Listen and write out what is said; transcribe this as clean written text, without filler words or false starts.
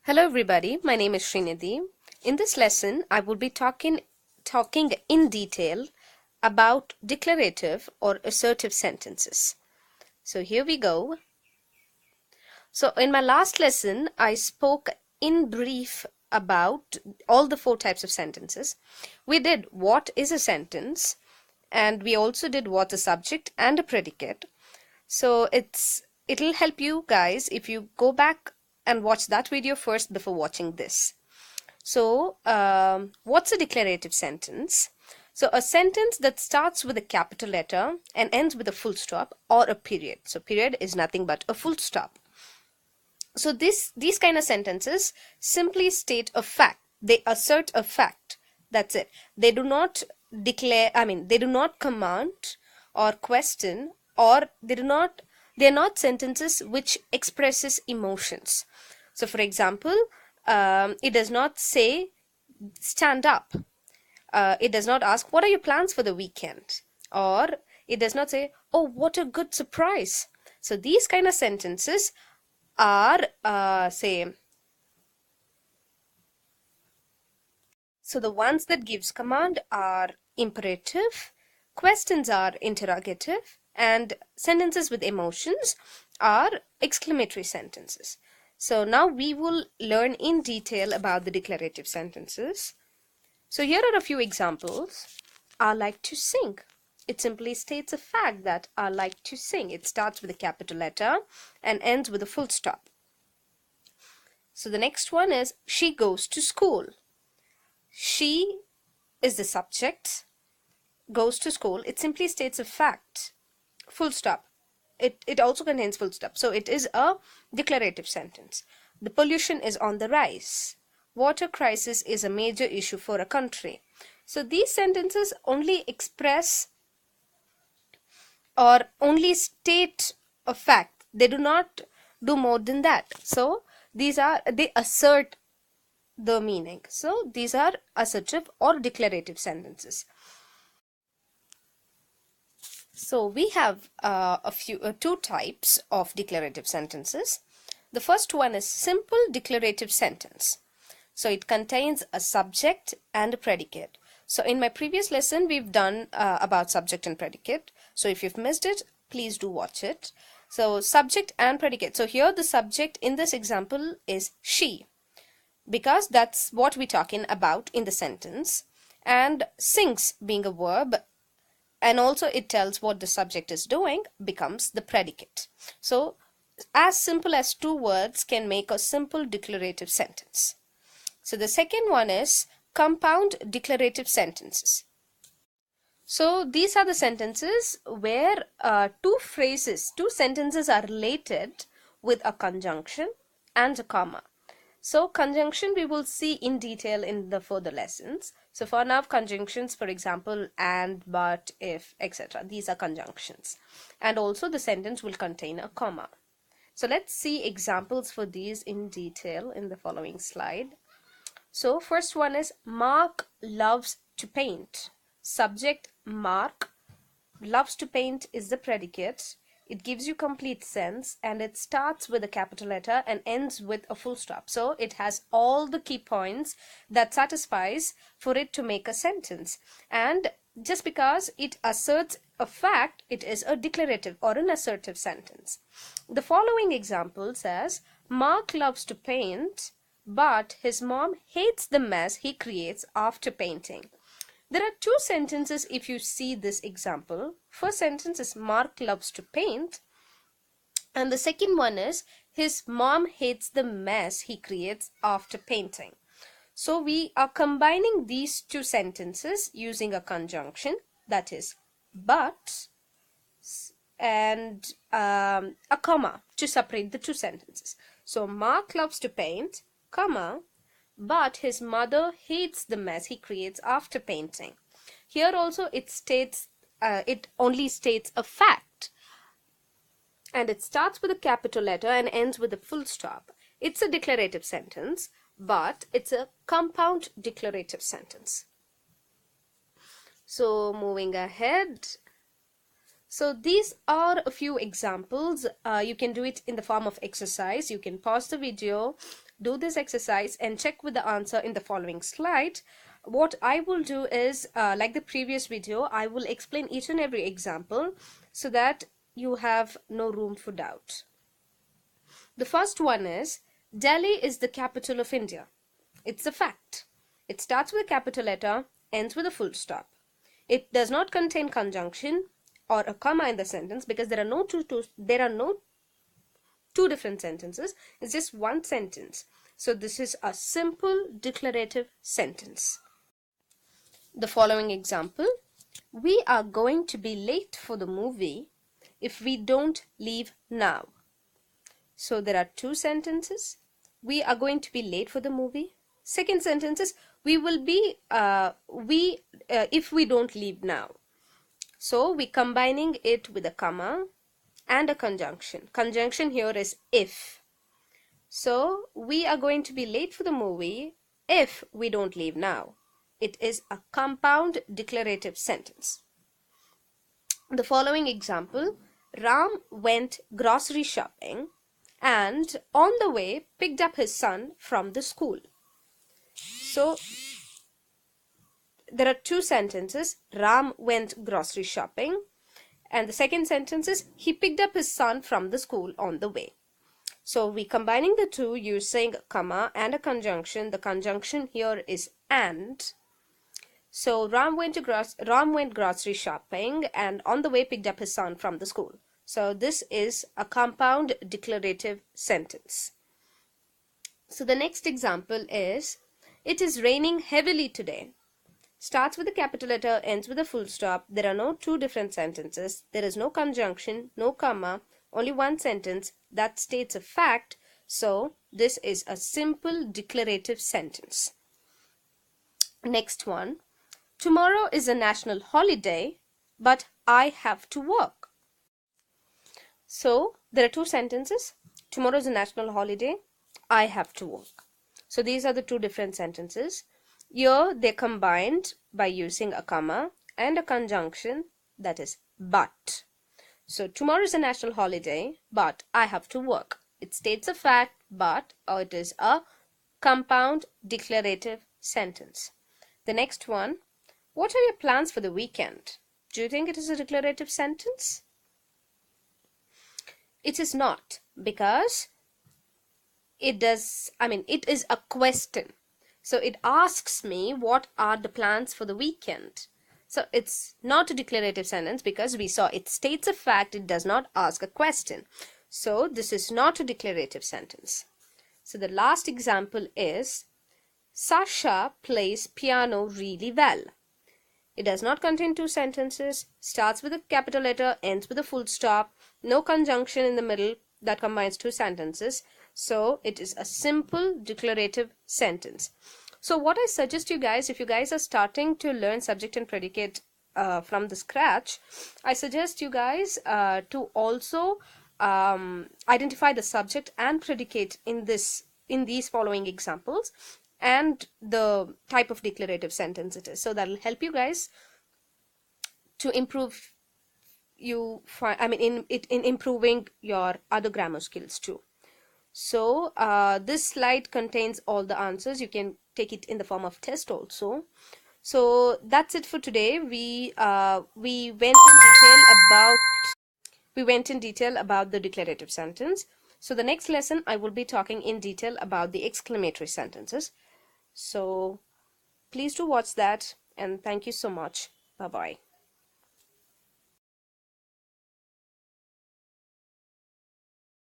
Hello everybody, my name is Srinidhi. In this lesson, I will be talking in detail about declarative or assertive sentences. So here we go. So in my last lesson, I spoke in brief about all the four types of sentences. We did what is a sentence, and we also did what's a subject and a predicate. So it'll help you guys if you go back and watch that video first before watching this. So, what's a declarative sentence? So, a sentence that starts with a capital letter and ends with a full stop or a period. So, period is nothing but a full stop. So, these kind of sentences simply state a fact. They assert a fact. That's it. They do not they do not command or question, or they're not sentences which expresses emotions. So, for example, it does not say stand up. It does not ask what are your plans for the weekend, or it does not say, oh, what a good surprise. So these kind of sentences are so the ones that gives command are imperative, questions are interrogative, and sentences with emotions are exclamatory sentences. So now we will learn in detail about the declarative sentences. So here are a few examples. I like to sing. It simply states a fact that I like to sing. It starts with a capital letter and ends with a full stop. So the next one is she goes to school. She is the subject, goes to school. It simply states a fact. Full stop. It also contains full stop. So it is a declarative sentence. The pollution is on the rise. Water crisis is a major issue for a country. So these sentences only express or only state a fact. They do not do more than that. So they assert the meaning. So these are assertive or declarative sentences. So we have two types of declarative sentences. The first one is simple declarative sentence. So it contains a subject and a predicate. So in my previous lesson, we've done about subject and predicate. So if you've missed it, please do watch it. So subject and predicate. So here the subject in this example is she, because that's what we're talking about in the sentence. And sings being a verb, and also it tells what the subject is doing, becomes the predicate. So as simple as two words can make a simple declarative sentence. So the second one is compound declarative sentences. So these are the sentences where two sentences are related with a conjunction and a comma. So conjunction we will see in detail in the further lessons. So for now, conjunctions, for example, and, but, if, etc. These are conjunctions. And also the sentence will contain a comma. So let's see examples for these in detail in the following slide. So first one is Mark loves to paint. Subject Mark, loves to paint is the predicate. It gives you complete sense, and it starts with a capital letter and ends with a full stop. So it has all the key points that satisfies for it to make a sentence. And just because it asserts a fact, it is a declarative or an assertive sentence. The following example says Mark loves to paint, but his mom hates the mess he creates after painting. There are two sentences if you see this example. First sentence is Mark loves to paint, and the second one is his mom hates the mess he creates after painting. So we are combining these two sentences using a conjunction, that is but, and a comma to separate the two sentences. So Mark loves to paint, comma, but his mother hates the mess he creates after painting. Here also it only states a fact, and it starts with a capital letter and ends with a full stop. It's a declarative sentence, but it's a compound declarative sentence. So moving ahead, So these are a few examples. You can do it in the form of exercise. You can pause the video, do this exercise and check with the answer in the following slide. What I will do is, like the previous video, I will explain each and every example so that you have no room for doubt. The first one is, Delhi is the capital of India. It's a fact. It starts with a capital letter, ends with a full stop. It does not contain conjunction or a comma in the sentence because there are no two different sentences. It's just one sentence. So this is a simple declarative sentence. The following example, we are going to be late for the movie if we don't leave now. So there are two sentences. We are going to be late for the movie. Second sentence is, we will be if we don't leave now. So we combining it with a comma and a conjunction. Conjunction here is if. So we are going to be late for the movie if we don't leave now. It is a compound declarative sentence. The following example, Ram went grocery shopping and on the way picked up his son from the school. So there are two sentences. Ram went grocery shopping, and the second sentence is, he picked up his son from the school on the way. So we combining the two using a comma and a conjunction. The conjunction here is and. So Ram went grocery shopping and on the way picked up his son from the school. So this is a compound declarative sentence. So the next example is, it is raining heavily today. Starts with a capital letter, ends with a full stop. There are no two different sentences. There is no conjunction, no comma, only one sentence that states a fact. So this is a simple declarative sentence. Next one, tomorrow is a national holiday, but I have to work. So there are two sentences. Tomorrow is a national holiday, I have to work. So these are the two different sentences. Here they're combined by using a comma and a conjunction, that is but. So tomorrow is a national holiday, but I have to work. It states a fact, but, or it is a compound declarative sentence. The next one, what are your plans for the weekend? Do you think it is a declarative sentence? It is not, because it is a question. So it asks me what are the plans for the weekend. So it's not a declarative sentence because we saw it states a fact, it does not ask a question. So this is not a declarative sentence. So the last example is, Sasha plays piano really well. It does not contain two sentences, starts with a capital letter, ends with a full stop, no conjunction in the middle that combines two sentences. So it is a simple declarative sentence. So what I suggest you guys, if you guys are starting to learn subject and predicate from the scratch, I suggest you guys to also identify the subject and predicate in these following examples and the type of declarative sentence it is. So that will help you guys to improve in improving your other grammar skills too. So this slide contains all the answers. You can take it in the form of test also. So that's it for today. We went in detail about the declarative sentence. So the next lesson I will be talking in detail about the exclamatory sentences. So please do watch that, and thank you so much. Bye bye.